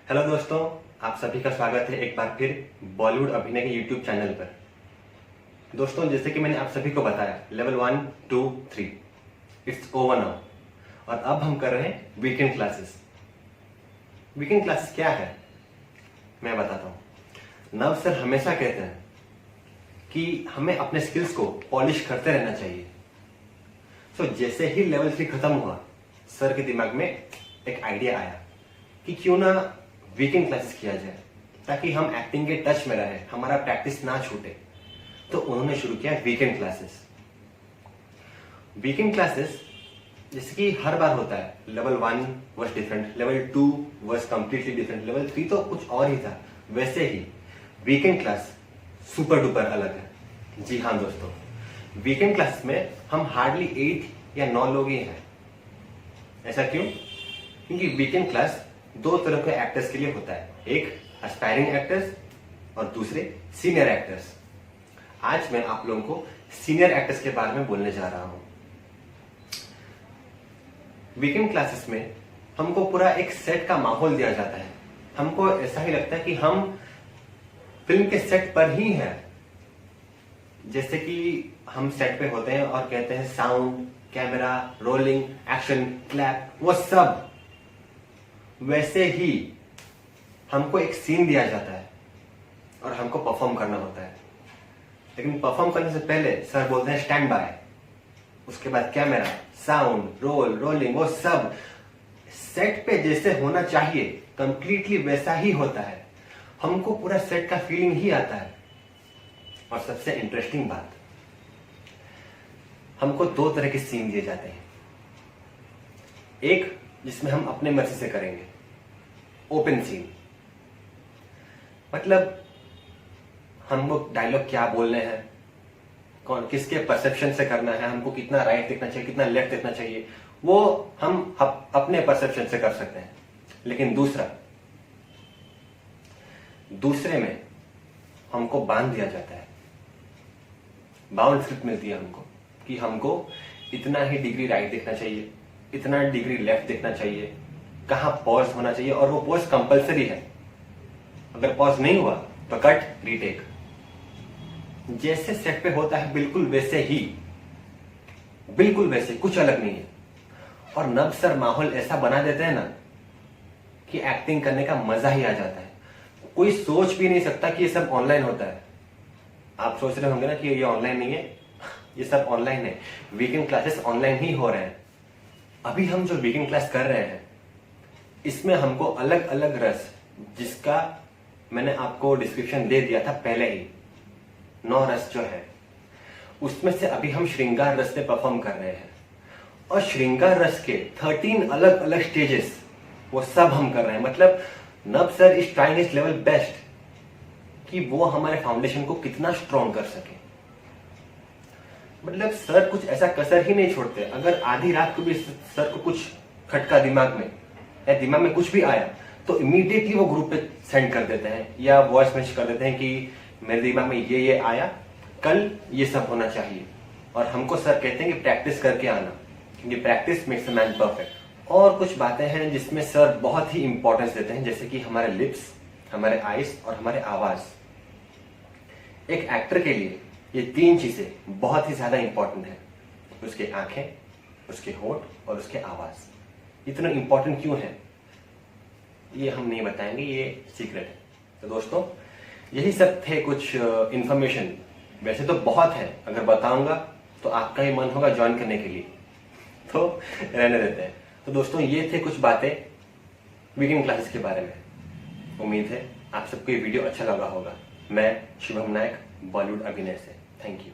Hello दोस्तों, आप सभी का स्वागत है एक बार फिर बॉलीवुड अभिनय के यूट्यूब चैनल पर। दोस्तों, जैसे कि मैंने आप सभी को बताया, लेवल 1, 2, 3 इट्स ओवर नाउ और अब हम कर रहे हैं वीकेंड क्लासेस। वीकेंड क्लासेस क्या है मैं बताता हूं। नव सर हमेशा कहते हैं कि हमें अपने स्किल्स को पॉलिश करते रहना चाहिए। जैसे ही लेवल 3 खत्म हुआ, सर के दिमाग में एक आइडिया आया कि क्यों ना वीकेंड क्लासेस किया जाए ताकि हम एक्टिंग के टच में रहे, हमारा प्रैक्टिस ना छूटे। तो उन्होंने शुरू किया वीकेंड क्लासेस। वीकेंड क्लासेस जैसे कि हर बार होता है, level 1 was different, level 2 was completely different, level 3 तो कुछ और ही था। वैसे ही वीकेंड क्लास सुपर डुपर अलग है। जी हाँ दोस्तों, वीकेंड क्लास में हम हार्डली 8 या 9 लोग ही हैं। ऐसा क्यों? क्योंकि वीकेंड क्लास दो तरह के एक्टर्स के लिए होता है, एक एस्पायरिंग एक्टर्स और दूसरे सीनियर एक्टर्स। आज मैं आप लोगों को सीनियर एक्टर्स के बारे में बोलने जा रहा हूं। वीकेंड क्लासेस में हमको पूरा एक सेट का माहौल दिया जाता है। हमको ऐसा ही लगता है कि हम फिल्म के सेट पर ही हैं। जैसे कि हम सेट पे होते हैं और कहते हैं sound, camera, rolling, action, clap, वो सब। वैसे ही हमको एक सीन दिया जाता है और हमको परफॉर्म करना होता है। लेकिन परफॉर्म करने से पहले सर बोलते हैं स्टैंड बाय। उसके बाद कैमरा, साउंड, रोलिंग, वो सब सेट पे जैसे होना चाहिए कंप्लीटली वैसा ही होता है। हमको पूरा सेट का फीलिंग ही आता है। और सबसे इंटरेस्टिंग बात, हमको 2 तरह के सीन दिए जाते हैं। एक जिसमें हम अपने मर्जी से करेंगे, ओपन सीन। मतलब हमको डायलॉग क्या बोलने हैं, कौन किसके परसेप्शन से करना है, हमको कितना राइट देखना चाहिए, कितना लेफ्ट देखना चाहिए, वो हम अपने परसेप्शन से कर सकते हैं। लेकिन दूसरे में हमको बांध दिया जाता है, बाउंड स्क्रिप्ट मिलती है हमको कि हमको इतना ही डिग्री राइट देखना चाहिए, इतना डिग्री लेफ्ट देखना चाहिए, कहां पॉज होना चाहिए, और वो पॉज कंपलसरी है। अगर पॉज नहीं हुआ तो कट, रीटेक। जैसे सेट पे होता है बिल्कुल वैसे ही, बिल्कुल वैसे, कुछ अलग नहीं है। और नव सर माहौल ऐसा बना देते हैं ना कि एक्टिंग करने का मजा ही आ जाता है। कोई सोच भी नहीं सकता कि ये सब ऑनलाइन होता है। आप सोच रहे होंगे ना कि ये ऑनलाइन नहीं है, ये सब ऑनलाइन है। वीकेंड क्लासेस ऑनलाइन ही हो रहे हैं। अभी हम जो वीकेंड क्लास कर रहे हैं, इसमें हमको अलग अलग रस, जिसका मैंने आपको डिस्क्रिप्शन दे दिया था पहले ही, 9 रस जो है, उसमें से अभी हम श्रृंगार रस पे परफॉर्म कर रहे हैं। और श्रृंगार रस के 13 अलग अलग स्टेजेस, वो सब हम कर रहे हैं। मतलब नव sir is trying his level best कि वो हमारे फाउंडेशन को कितना स्ट्रॉन्ग कर सके। मतलब सर कुछ ऐसा कसर ही नहीं छोड़ते। अगर आधी रात को भी सर को कुछ खटका दिमाग में, या दिमाग में कुछ भी आया, तो इमीडिएटली वो ग्रुप पे सेंड कर देते हैं या वॉइस मैसेज कर देते हैं कि मेरे दिमाग में ये आया, कल ये सब होना चाहिए। और हमको सर कहते हैं कि प्रैक्टिस करके आना, क्योंकि practice makes a man perfect. और कुछ बातें हैं जिसमें सर बहुत ही इंपॉर्टेंस देते हैं, जैसे कि हमारे लिप्स, हमारे आईज और हमारे आवाज। एक एक्टर के लिए ये 3 चीजें बहुत ही ज्यादा इंपॉर्टेंट है। उसके आंखें, उसके होंठ और उसके आवाज। इतना इंपॉर्टेंट क्यों है ये हम नहीं बताएंगे, ये सीक्रेट है। तो दोस्तों, यही सब थे कुछ इंफॉर्मेशन। वैसे तो बहुत है, अगर बताऊंगा तो आपका ही मन होगा ज्वाइन करने के लिए, तो रहने देते हैं। तो दोस्तों, ये थे कुछ बातें वीकेंड क्लासेस के बारे में। उम्मीद है आप सबको ये वीडियो अच्छा लगा होगा। मैं शुभम नायक, बॉलीवुड अभिनय से। Thank you.